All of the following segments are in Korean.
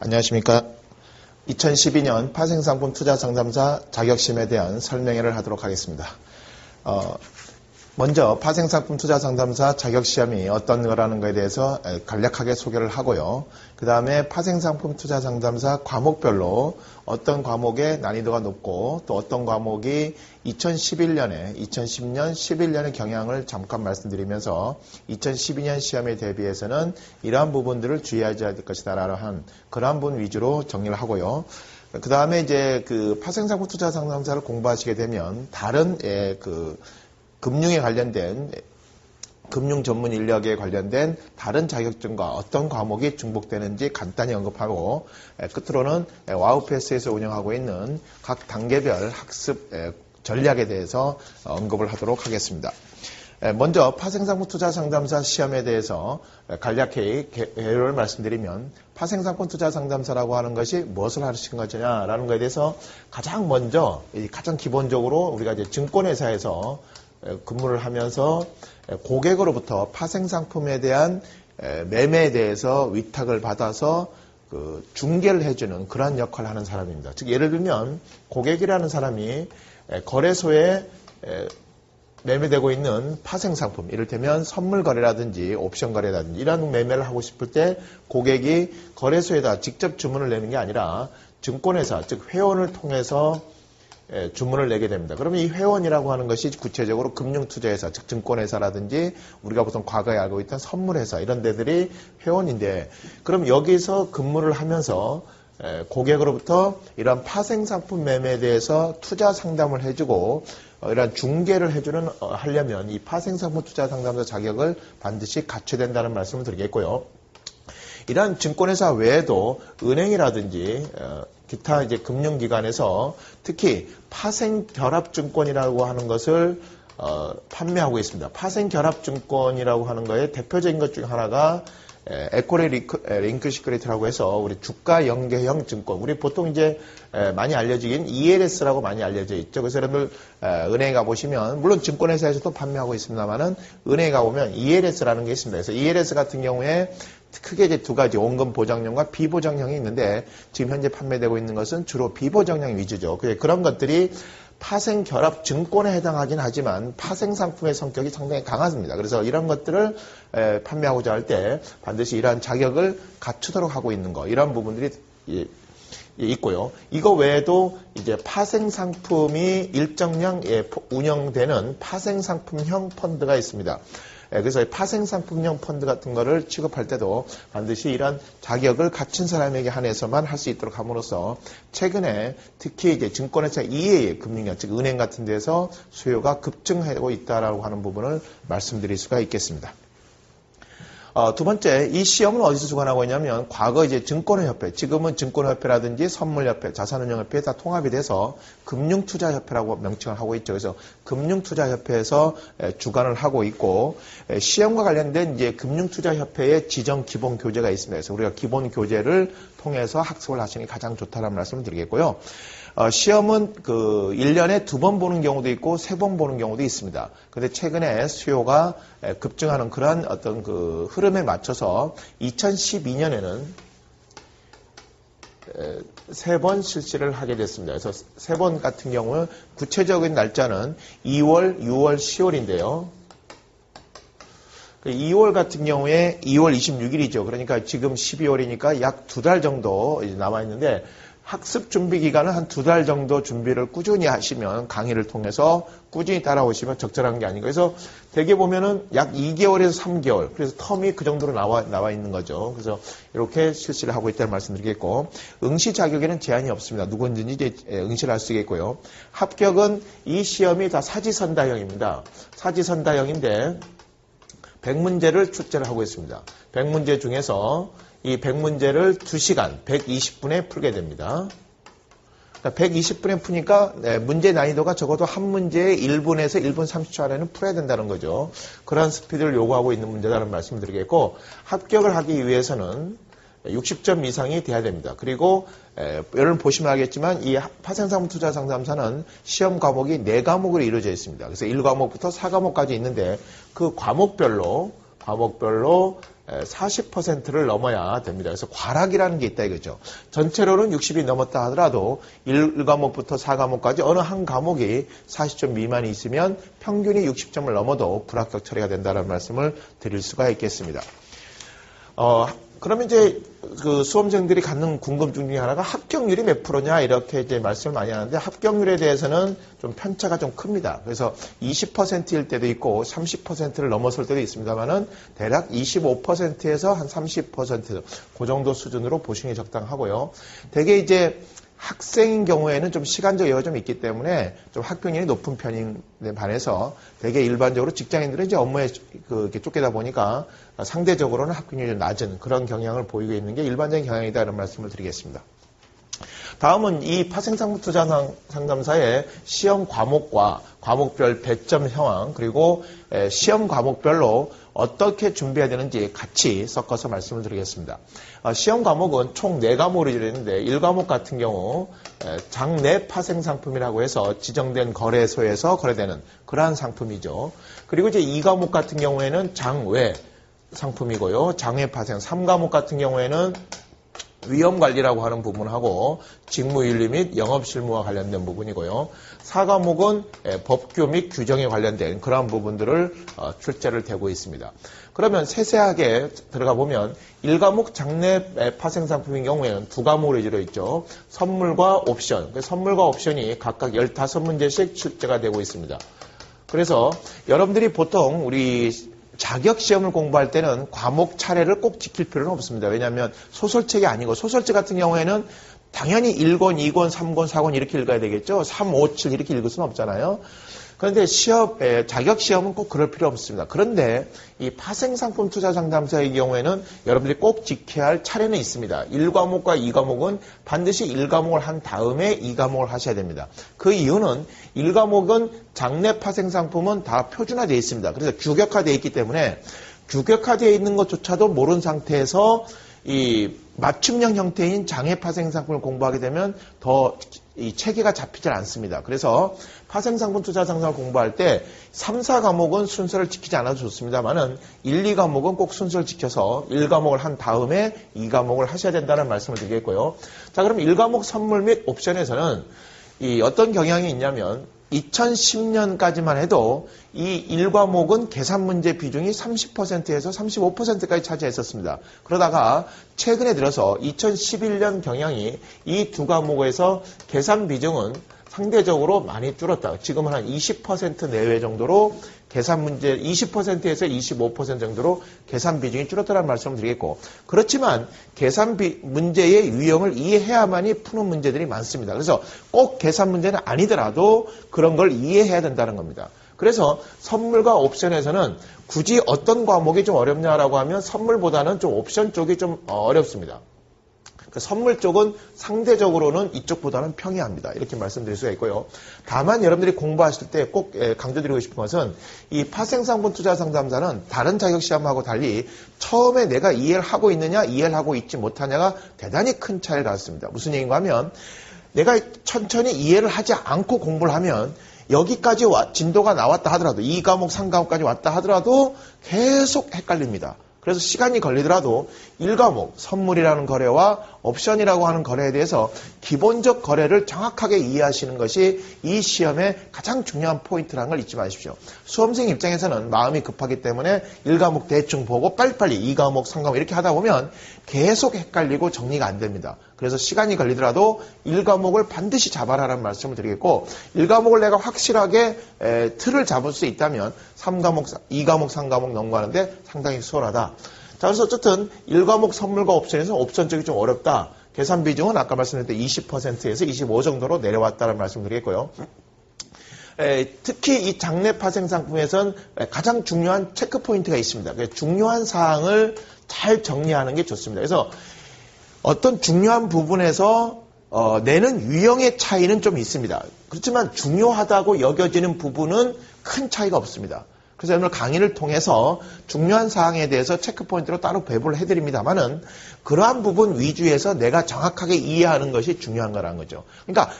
안녕하십니까. 2012년 파생상품 투자상담사 자격시험에 대한 설명회를 하도록 하겠습니다. 먼저 파생상품 투자상담사 자격시험이 어떤 거라는 것에 대해서 간략하게 소개를 하고요. 그 다음에 파생상품 투자상담사 과목별로 어떤 과목의 난이도가 높고 또 어떤 과목이 2010년, 11년의 경향을 잠깐 말씀드리면서 2012년 시험에 대비해서는 이러한 부분들을 주의해야 될 것이다라는 한 그러한 부분 위주로 정리를 하고요. 그 다음에 이제 그 파생상품 투자상담사를 공부하시게 되면 다른 금융에 관련된 금융 전문 인력에 관련된 다른 자격증과 어떤 과목이 중복되는지 간단히 언급하고 끝으로는 와우패스에서 운영하고 있는 각 단계별 학습 전략에 대해서 언급을 하도록 하겠습니다. 먼저 파생상품 투자상담사 시험에 대해서 간략히 개요를 말씀드리면 파생상품 투자상담사라고 하는 것이 무엇을 하시는 것이냐라는 것에 대해서 가장 먼저 가장 기본적으로 우리가 이제 증권회사에서 근무를 하면서 고객으로부터 파생상품에 대한 매매에 대해서 위탁을 받아서 중개를 해주는 그러한 역할을 하는 사람입니다. 즉 예를 들면 고객이라는 사람이 거래소에 매매되고 있는 파생상품, 이를테면 선물 거래라든지 옵션 거래라든지 이런 매매를 하고 싶을 때 고객이 거래소에다 직접 주문을 내는 게 아니라 증권회사, 즉 회원을 통해서 주문을 내게 됩니다. 그러면 이 회원이라고 하는 것이 구체적으로 금융투자회사, 즉 증권회사라든지 우리가 보통 과거에 알고 있던 선물회사 이런 데들이 회원인데 그럼 여기서 근무를 하면서 고객으로부터 이런 파생상품 매매에 대해서 투자 상담을 해주고 이런 중개를 하려면 이 파생상품 투자 상담사 자격을 반드시 갖춰야 된다는 말씀을 드리겠고요. 이러한 증권회사 외에도 은행이라든지 기타 이제 금융기관에서 특히 파생결합증권이라고 하는 것을 판매하고 있습니다. 파생결합증권이라고 하는 거에 대표적인 것 중 하나가 에코레 링크 시크릿이라고 해서 우리 주가 연계형 증권, 우리 보통 이제 많이 알려지긴 ELS라고 많이 알려져 있죠. 그래서 여러분들 은행에 가보시면 물론 증권회사에서도 판매하고 있습니다만은 은행에 가보면 ELS라는 게 있습니다. 그래서 ELS 같은 경우에 크게 이제 두 가지 원금 보장형과 비보장형이 있는데 지금 현재 판매되고 있는 것은 주로 비보장형 위주죠. 그런 것들이 파생 결합 증권에 해당하긴 하지만 파생 상품의 성격이 상당히 강합니다. 그래서 이런 것들을 판매하고자 할 때 반드시 이러한 자격을 갖추도록 하고 있는 거, 이런 부분들이 있고요. 이거 외에도 이제 파생 상품이 일정량 운영되는 파생 상품형 펀드가 있습니다. 그래서 파생상품형 펀드 같은 거를 취급할 때도 반드시 이런 자격을 갖춘 사람에게 한해서만 할 수 있도록 함으로써 최근에 특히 이제 증권회사 이외의 금융기관, 즉 은행 같은 데서 수요가 급증하고 있다라고 하는 부분을 말씀드릴 수가 있겠습니다. 두 번째, 이 시험을 어디서 주관하고 있냐면 과거 이제 증권회협회, 지금은 증권협회라든지 선물협회, 자산운용협회에 다 통합이 돼서 금융투자협회라고 명칭을 하고 있죠. 그래서 금융투자협회에서 주관을 하고 있고 시험과 관련된 이제 금융투자협회의 지정 기본 교재가 있습니다. 그래서 우리가 기본 교재를 통해서 학습을 하시는 게 가장 좋다는 말씀을 드리겠고요. 시험은 1년에 2번 보는 경우도 있고 3번 보는 경우도 있습니다. 그런데 최근에 수요가 급증하는 그러한 어떤 흐름에 맞춰서 2012년에는 3번 실시를 하게 됐습니다. 그래서 3번 같은 경우는 구체적인 날짜는 2월, 6월, 10월인데요. 2월 같은 경우에 2월 26일이죠. 그러니까 지금 12월이니까 약 2달 정도 남아 있는데 학습 준비 기간은 한 2달 정도 준비를 꾸준히 하시면 강의를 통해서 꾸준히 따라오시면 적절한 게 아닌가. 그래서 대개 보면은 약 2개월에서 3개월. 그래서 텀이 그 정도로 나와 있는 거죠. 그래서 이렇게 실시를 하고 있다는 말씀드리겠고, 응시 자격에는 제한이 없습니다. 누구든지 이제 응시를 할 수 있겠고요. 합격은 이 시험이 다 사지선다형입니다. 사지선다형인데 100문제를 출제를 하고 있습니다. 100문제 중에서 이 100문제를 2시간, 120분에 풀게 됩니다. 그러니까 120분에 푸니까 문제 난이도가 적어도 한 문제에 1분에서 1분 30초 안에는 풀어야 된다는 거죠. 그러한 스피드를 요구하고 있는 문제라는 말씀을 드리겠고, 합격을 하기 위해서는 60점 이상이 돼야 됩니다. 그리고 여러분 보시면 알겠지만 이 파생상품 투자 상담사는 시험 과목이 4과목으로 이루어져 있습니다. 그래서 1과목부터 4과목까지 있는데 그 과목별로 과목별로 40%를 넘어야 됩니다. 그래서 과락이라는 게 있다 이거죠. 전체로는 60이 넘었다 하더라도 1과목부터 4과목까지 어느 한 과목이 40점 미만이 있으면 평균이 60점을 넘어도 불합격 처리가 된다는 말씀을 드릴 수가 있겠습니다. 그러면 이제 그 수험생들이 갖는 궁금증 중에 하나가 합격률이 몇 프로냐 이렇게 이제 말씀을 많이 하는데 합격률에 대해서는 좀 편차가 좀 큽니다. 그래서 20%일 때도 있고 30%를 넘어설 때도 있습니다만은 대략 25%에서 한 30% 그 정도 수준으로 보시는 게 적당하고요. 대개 이제 학생인 경우에는 좀 시간적 여유가 좀 있기 때문에 좀 합격률이 높은 편인 데 반해서 되게 일반적으로 직장인들은 이제 업무에 이렇게 쫓기다 보니까 상대적으로는 합격률이 좀 낮은 그런 경향을 보이고 있는 게 일반적인 경향이다 이런 말씀을 드리겠습니다. 다음은 이 파생상품투자상담사의 시험 과목과 과목별 배점 상황 그리고 시험 과목별로 어떻게 준비해야 되는지 같이 섞어서 말씀을 드리겠습니다. 시험 과목은 총 4과목으로 이루어지는데 1과목 같은 경우 장내 파생상품이라고 해서 지정된 거래소에서 거래되는 그러한 상품이죠. 그리고 이제 2과목 같은 경우에는 장외 상품이고요. 장외 파생 3과목 같은 경우에는 위험관리라고 하는 부분하고 직무윤리 및 영업실무와 관련된 부분이고요. 4과목은 법규 및 규정에 관련된 그러한 부분들을 출제를 되고 있습니다. 그러면 세세하게 들어가 보면 1과목 장내 파생상품인 경우에는 2과목으로 이루어져 있죠. 선물과 옵션. 선물과 옵션이 각각 15문제씩 출제가 되고 있습니다. 그래서 여러분들이 보통 우리 자격시험을 공부할 때는 과목 차례를 꼭 지킬 필요는 없습니다. 왜냐하면 소설책이 아니고 소설책 같은 경우에는 당연히 1권, 2권, 3권, 4권 이렇게 읽어야 되겠죠. 3, 5, 7 이렇게 읽을 수는 없잖아요. 그런데 자격시험은 꼭 그럴 필요 없습니다. 그런데 이 파생상품 투자 상담사의 경우에는 여러분들이 꼭 지켜야 할 차례는 있습니다. 1과목과 2과목은 반드시 1과목을 한 다음에 2과목을 하셔야 됩니다. 그 이유는 1과목은 장내 파생상품은 다 표준화되어 있습니다. 그래서 규격화되어 있기 때문에 규격화되어 있는 것조차도 모르는 상태에서 이 맞춤형 형태인 장애 파생상품을 공부하게 되면 더 이 체계가 잡히질 않습니다. 그래서 파생상품 투자 상담을 공부할 때 3, 4과목은 순서를 지키지 않아도 좋습니다만은 1, 2과목은 꼭 순서를 지켜서 1과목을 한 다음에 2과목을 하셔야 된다는 말씀을 드리겠고요. 자, 그럼 1과목 선물 및 옵션에서는 이 어떤 경향이 있냐면 2010년까지만 해도 이 1과목은 계산 문제 비중이 30%에서 35%까지 차지했었습니다. 그러다가 최근에 들어서 2011년 경향이 이 2과목에서 계산 비중은 상대적으로 많이 줄었다. 지금은 한 20% 내외 정도로 계산 문제 20%에서 25% 정도로 계산 비중이 줄었다는 말씀을 드리겠고, 그렇지만 계산 문제의 유형을 이해해야만이 푸는 문제들이 많습니다. 그래서 꼭 계산 문제는 아니더라도 그런 걸 이해해야 된다는 겁니다. 그래서 선물과 옵션에서는 굳이 어떤 과목이 좀 어렵냐라고 하면 선물보다는 좀 옵션 쪽이 좀 어렵습니다. 선물 쪽은 상대적으로는 이쪽보다는 평이합니다. 이렇게 말씀드릴 수가 있고요. 다만 여러분들이 공부하실 때 꼭 강조드리고 싶은 것은 이 파생상품 투자 상담사는 다른 자격시험하고 달리 처음에 내가 이해를 하고 있느냐 이해를 하고 있지 못하냐가 대단히 큰 차이를 갖습니다. 무슨 얘기인가 하면 내가 천천히 이해를 하지 않고 공부를 하면 여기까지 진도가 나왔다 하더라도 2과목, 3과목까지 왔다 하더라도 계속 헷갈립니다. 그래서 시간이 걸리더라도 1과목, 선물이라는 거래와 옵션이라고 하는 거래에 대해서 기본적 거래를 정확하게 이해하시는 것이 이 시험의 가장 중요한 포인트라는 걸 잊지 마십시오. 수험생 입장에서는 마음이 급하기 때문에 1과목 대충 보고 빨리빨리 2과목, 3과목 이렇게 하다 보면 계속 헷갈리고 정리가 안 됩니다. 그래서 시간이 걸리더라도 1과목을 반드시 잡아라라는 말씀을 드리겠고, 1과목을 내가 확실하게 틀을 잡을 수 있다면 3과목, 2과목, 3과목 넘어가는데 상당히 수월하다. 자, 그래서 어쨌든 1과목 선물과 옵션에서 옵션 쪽이 좀 어렵다. 계산 비중은 아까 말씀드렸던 20%에서 25 정도로 내려왔다는 말씀을 드리겠고요. 특히 이 장내 파생 상품에선 가장 중요한 체크 포인트가 있습니다. 중요한 사항을 잘 정리하는 게 좋습니다. 그래서 어떤 중요한 부분에서 내는 유형의 차이는 좀 있습니다. 그렇지만 중요하다고 여겨지는 부분은 큰 차이가 없습니다. 그래서 오늘 강의를 통해서 중요한 사항에 대해서 체크포인트로 따로 배부를 해드립니다만은 그러한 부분 위주에서 내가 정확하게 이해하는 것이 중요한 거라는 거죠. 그러니까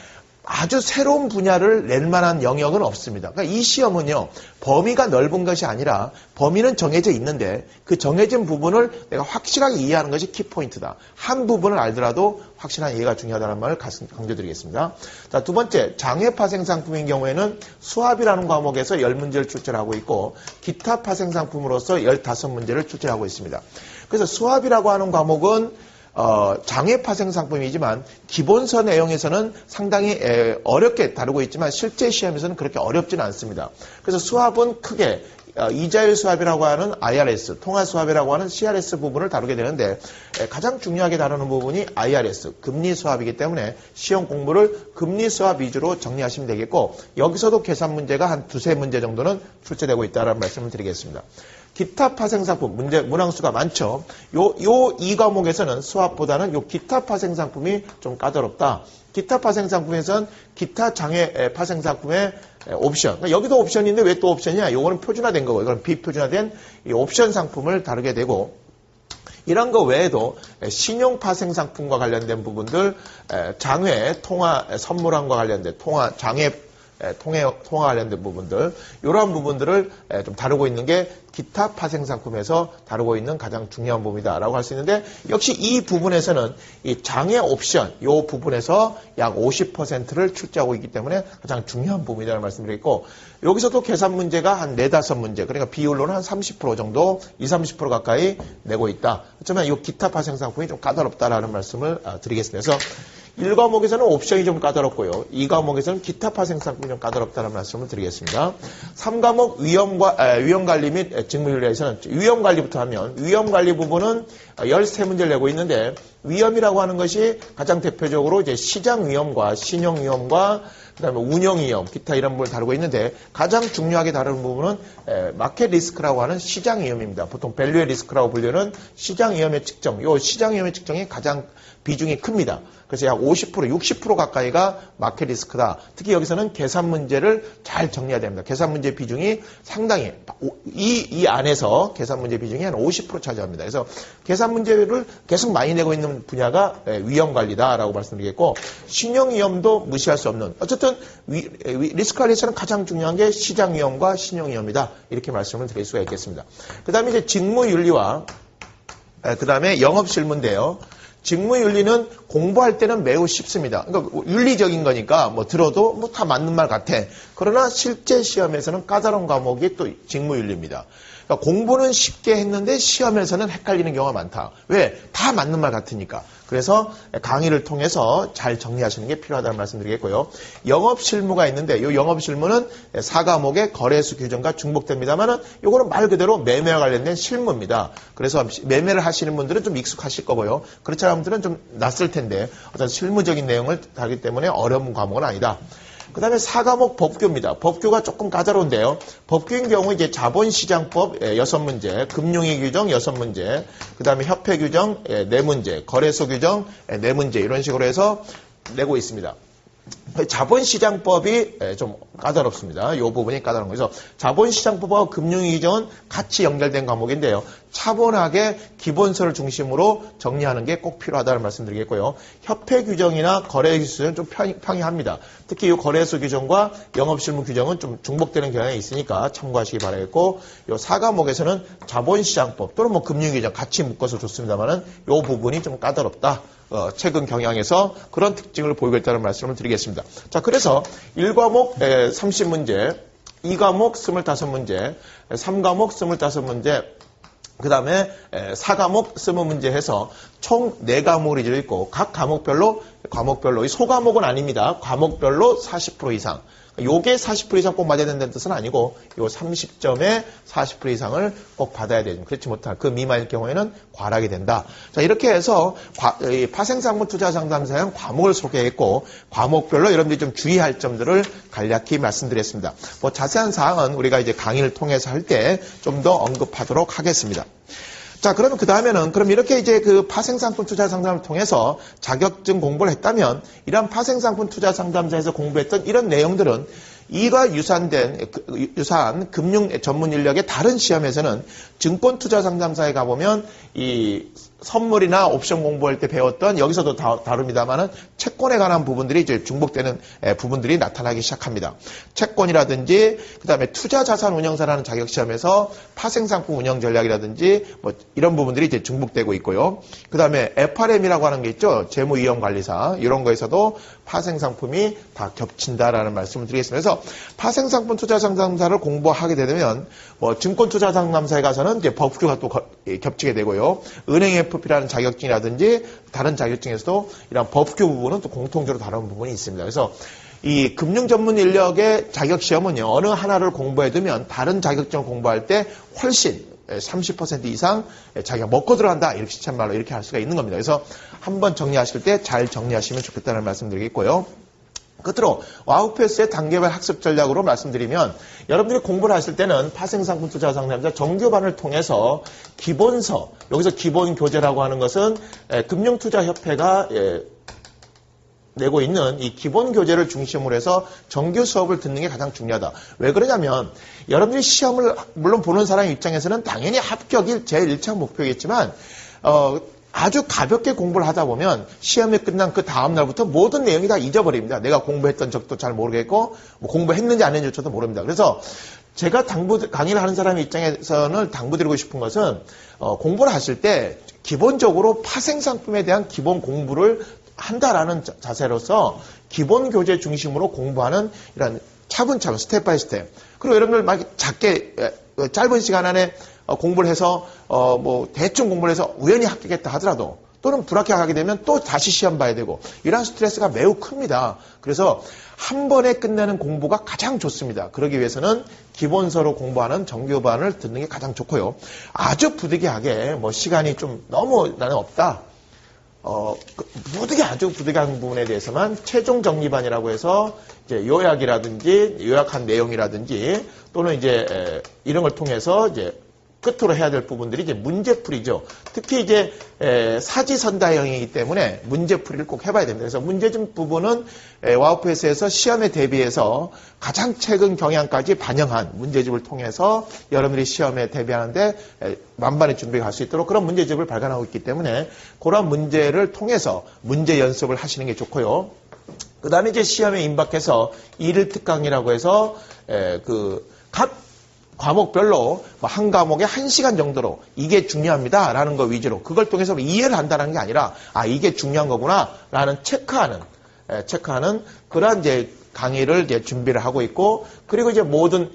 아주 새로운 분야를 낼 만한 영역은 없습니다. 그러니까 이 시험은요, 범위가 넓은 것이 아니라 범위는 정해져 있는데 그 정해진 부분을 내가 확실하게 이해하는 것이 키포인트다. 한 부분을 알더라도 확실한 이해가 중요하다는 말을 강조드리겠습니다. 자, 두 번째, 장외 파생 상품인 경우에는 수합이라는 과목에서 10문제를 출제하고 있고 기타 파생 상품으로서 15문제를 출제하고 있습니다. 그래서 수합이라고 하는 과목은 장외 파생 상품이지만 기본서 내용에서는 상당히 어렵게 다루고 있지만 실제 시험에서는 그렇게 어렵지는 않습니다. 그래서 수합은 크게 이자율 수합이라고 하는 IRS, 통화 수합이라고 하는 CRS 부분을 다루게 되는데 가장 중요하게 다루는 부분이 IRS, 금리 수합이기 때문에 시험 공부를 금리 수합 위주로 정리하시면 되겠고 여기서도 계산 문제가 한 두세 문제 정도는 출제되고 있다는 말씀을 드리겠습니다. 기타 파생 상품, 문항수가 많죠. 이 과목에서는 수합보다는 요 기타 파생 상품이 좀 까다롭다. 기타 파생 상품에서는 기타 장애 파생 상품의 옵션. 그러니까 여기도 옵션인데 왜 또 옵션이냐? 요거는 표준화된 거고, 이건 비표준화된 이 옵션 상품을 다루게 되고, 이런 거 외에도 신용 파생 상품과 관련된 부분들, 장외 통화 선물함과 관련된 장외 통화 관련된 부분들, 이러한 부분들을 좀 다루고 있는 게 기타 파생 상품에서 다루고 있는 가장 중요한 부분이다라고 할 수 있는데, 역시 이 부분에서는 이 장외 옵션, 이 부분에서 약 50%를 출제하고 있기 때문에 가장 중요한 부분이라는 말씀드리겠고, 여기서도 계산 문제가 한 4, 5문제, 그러니까 비율로는 한 30% 정도, 20, 30% 가까이 내고 있다. 그렇지만 이 기타 파생 상품이 좀 까다롭다라는 말씀을 드리겠습니다. 그래서 1과목에서는 옵션이 좀 까다롭고요. 2과목에서는 기타 파생 상품이 좀 까다롭다는 말씀을 드리겠습니다. 3과목 위험관리 및 직무윤리에서는 위험관리부터 하면 위험관리 부분은 13문제를 내고 있는데 위험이라고 하는 것이 가장 대표적으로 이제 시장 위험과 신용 위험과 그다음에 운영 위험, 기타 이런 부분을 다루고 있는데 가장 중요하게 다루는 부분은 마켓 리스크라고 하는 시장 위험입니다. 보통 밸류의 리스크라고 불리는 시장 위험의 측정, 이 시장 위험의 측정이 가장 비중이 큽니다. 그래서 약 50%, 60% 가까이가 마켓 리스크다. 특히 여기서는 계산 문제를 잘 정리해야 됩니다. 계산 문제 비중이 상당히 이 안에서 계산 문제 비중이 한 50% 차지합니다. 그래서 계산 문제를 계속 많이 내고 있는 분야가 위험 관리다라고 말씀드리겠고, 신용 위험도 무시할 수 없는, 어쨌든 리스크 관리에서는 가장 중요한 게 시장 위험과 신용 위험이다. 이렇게 말씀을 드릴 수가 있겠습니다. 그다음에 이제 직무윤리와 그다음에 영업실무인데요. 직무윤리는 공부할 때는 매우 쉽습니다. 그러니까 윤리적인 거니까 뭐 들어도 뭐 다 맞는 말 같아. 그러나 실제 시험에서는 까다로운 과목이 또 직무윤리입니다. 그러니까 공부는 쉽게 했는데 시험에서는 헷갈리는 경우가 많다. 왜? 다 맞는 말 같으니까. 그래서 강의를 통해서 잘 정리하시는 게 필요하다는 말씀드리겠고요. 영업실무가 있는데 이 영업실무는 4과목의 거래수 규정과 중복됩니다만은 이거는 말 그대로 매매와 관련된 실무입니다. 그래서 매매를 하시는 분들은 좀 익숙하실 거고요. 그렇지 않은 분들은 좀 낯설 텐데 어떤 실무적인 내용을 다루기 때문에 어려운 과목은 아니다. 그 다음에 4과목 법규입니다. 법규가 조금 까다로운데요. 법규인 경우 이제 자본시장법 6문제, 금융위 규정 6문제, 그 다음에 협회 규정 4문제, 거래소 규정 4문제 이런 식으로 해서 내고 있습니다. 자본시장법이 좀 까다롭습니다. 이 부분이 까다로운 거죠. 자본시장법과 금융위 규정은 같이 연결된 과목인데요. 차분하게 기본서를 중심으로 정리하는 게 꼭 필요하다는 말씀드리겠고요. 협회 규정이나 거래 규정은 좀 평이합니다. 특히 이 거래소 규정과 영업실무 규정은 좀 중복되는 경향이 있으니까 참고하시기 바라겠고, 이 4과목에서는 자본시장법 또는 뭐 금융위 규정 같이 묶어서 좋습니다만은 이 부분이 좀 까다롭다. 최근 경향에서 그런 특징을 보이고 있다는 말씀을 드리겠습니다. 자, 그래서 1과목 30문제, 2과목 25문제, 3과목 25문제, 그 다음에 4과목 20문제 해서 총 4과목을 이루어 있고 각 과목별로 이 소과목은 아닙니다. 과목별로 40% 이상. 요게 40% 이상 꼭 맞아야 된다는 뜻은 아니고 요 30점에 40% 이상을 꼭 받아야 되죠. 그렇지 못할 그 미만일 경우에는 과락이 된다. 자, 이렇게 해서 파생상품 투자 상담사용 과목을 소개했고 과목별로 여러분들이 좀 주의할 점들을 간략히 말씀드렸습니다. 뭐 자세한 사항은 우리가 이제 강의를 통해서 할 때 좀 더 언급하도록 하겠습니다. 자, 그러면 그 다음에는 그럼 이렇게 이제 그 파생상품 투자 상담을 통해서 자격증 공부를 했다면 이런 파생상품 투자 상담사에서 공부했던 이런 내용들은 이가 유사한 금융 전문 인력의 다른 시험에서는 증권 투자 상담사에 가보면 이 선물이나 옵션 공부할 때 배웠던 여기서도 다룹니다만은 채권에 관한 부분들이 이제 중복되는 부분들이 나타나기 시작합니다. 채권이라든지 그다음에 투자자산운용사라는 자격시험에서 파생상품 운영 전략이라든지 뭐 이런 부분들이 이제 중복되고 있고요. 그다음에 FRM이라고 하는 게 있죠. 재무위험관리사 이런 거에서도 파생상품이 다 겹친다라는 말씀을 드리겠습니다. 그래서 파생상품 투자상담사를 공부하게 되면 뭐 증권투자상담사에 가서는 이제 법규가 또 겹치게 되고요. 은행 FP라는 자격증이라든지 다른 자격증에서도 이런 법규 부분은 또 공통적으로 다른 부분이 있습니다. 그래서 이 금융 전문 인력의 자격시험은요, 어느 하나를 공부해두면 다른 자격증을 공부할 때 훨씬 30% 이상 자기가 먹고 들어간다. 이렇게 시쳇말로 이렇게 할 수가 있는 겁니다. 그래서 한번 정리하실 때 잘 정리하시면 좋겠다는 말씀 드리겠고요. 끝으로 와우패스의 단계별 학습 전략으로 말씀드리면 여러분들이 공부를 하실 때는 파생상품 투자 상담자 정규반을 통해서 기본서, 여기서 기본 교재라고 하는 것은 금융투자협회가 내고 있는 이 기본 교재를 중심으로 해서 정규 수업을 듣는 게 가장 중요하다. 왜 그러냐면 여러분들이 시험을 물론 보는 사람 입장에서는 당연히 합격이 제일 1차 목표겠지만 아주 가볍게 공부를 하다 보면 시험이 끝난 그 다음 날부터 모든 내용이 다 잊어버립니다. 내가 공부했던 적도 잘 모르겠고 뭐 공부했는지 안 했는지조차도 모릅니다. 그래서 제가 강의를 하는 사람의 입장에서는 당부드리고 싶은 것은 공부를 하실 때 기본적으로 파생상품에 대한 기본 공부를 한다라는 자세로서 기본 교재 중심으로 공부하는 이런 차분차분 스텝 바이 스텝. 그리고 여러분들 막 작게 짧은 시간 안에 공부를 해서 뭐 대충 공부를 해서 우연히 합격했다 하더라도 또는 불합격하게 되면 또 다시 시험 봐야 되고 이러한 스트레스가 매우 큽니다. 그래서 한 번에 끝내는 공부가 가장 좋습니다. 그러기 위해서는 기본서로 공부하는 정규반을 듣는 게 가장 좋고요. 아주 부득이하게 뭐 시간이 좀 너무 나는 없다. 아주 부득이한 부분에 대해서만 최종 정리반이라고 해서 이제 요약이라든지 요약한 내용이라든지 또는 이제 이런 걸 통해서 이제 끝으로 해야 될 부분들이 이제 문제풀이죠. 특히 이제 사지선다형이기 때문에 문제풀이를 꼭 해봐야 됩니다. 그래서 문제집 부분은 와우패스에서 시험에 대비해서 가장 최근 경향까지 반영한 문제집을 통해서 여러분들이 시험에 대비하는데 만반의 준비가 갈 수 있도록 그런 문제집을 발간하고 있기 때문에 그런 문제를 통해서 문제 연습을 하시는 게 좋고요. 그 다음에 이제 시험에 임박해서 일일 특강이라고 해서 각 과목별로 한 과목에 1시간 정도로 이게 중요합니다라는 거 위주로 그걸 통해서 이해를 한다는 게 아니라 이게 중요한 거구나라는 체크하는 그런 이제 강의를 이제 준비를 하고 있고 그리고 이제 모든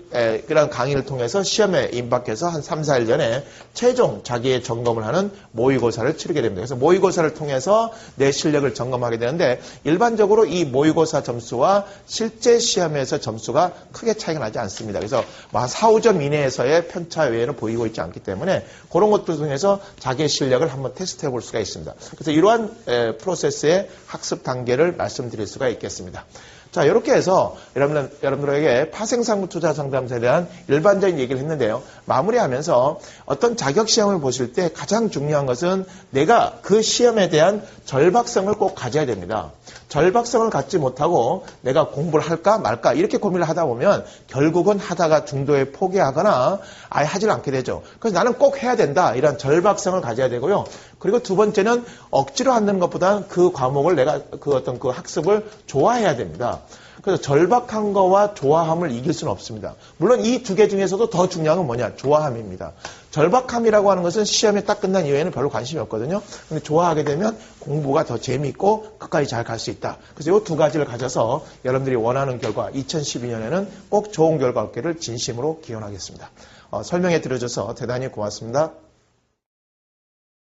그런 강의를 통해서 시험에 임박해서 한 3, 4일 전에 최종 자기의 점검을 하는 모의고사를 치르게 됩니다. 그래서 모의고사를 통해서 내 실력을 점검하게 되는데 일반적으로 이 모의고사 점수와 실제 시험에서 점수가 크게 차이가 나지 않습니다. 그래서 4, 5점 이내에서의 편차 외에는 보이고 있지 않기 때문에 그런 것들을 통해서 자기의 실력을 한번 테스트해 볼 수가 있습니다. 그래서 이러한 프로세스의 학습 단계를 말씀드릴 수가 있겠습니다. 자, 이렇게 해서 여러분들에게 파생상품 투자 상담사에 대한 일반적인 얘기를 했는데요. 마무리하면서 어떤 자격시험을 보실 때 가장 중요한 것은 내가 그 시험에 대한 절박성을 꼭 가져야 됩니다. 절박성을 갖지 못하고 내가 공부를 할까 말까 이렇게 고민을 하다 보면 결국은 하다가 중도에 포기하거나 아예 하질 않게 되죠. 그래서 나는 꼭 해야 된다 이런 절박성을 가져야 되고요. 그리고 두 번째는 억지로 한다는 것보다는 그 과목을 내가 그 학습을 좋아해야 됩니다. 그래서 절박한 거와 좋아함을 이길 수는 없습니다. 물론 이 두 개 중에서도 더 중요한 건 뭐냐? 좋아함입니다. 절박함이라고 하는 것은 시험에 딱 끝난 이후에는 별로 관심이 없거든요. 근데 좋아하게 되면 공부가 더 재미있고 끝까지 잘 갈 수 있다. 그래서 이 두 가지를 가져서 여러분들이 원하는 결과 2012년에는 꼭 좋은 결과 얻기를 진심으로 기원하겠습니다. 설명해 드려줘서 대단히 고맙습니다.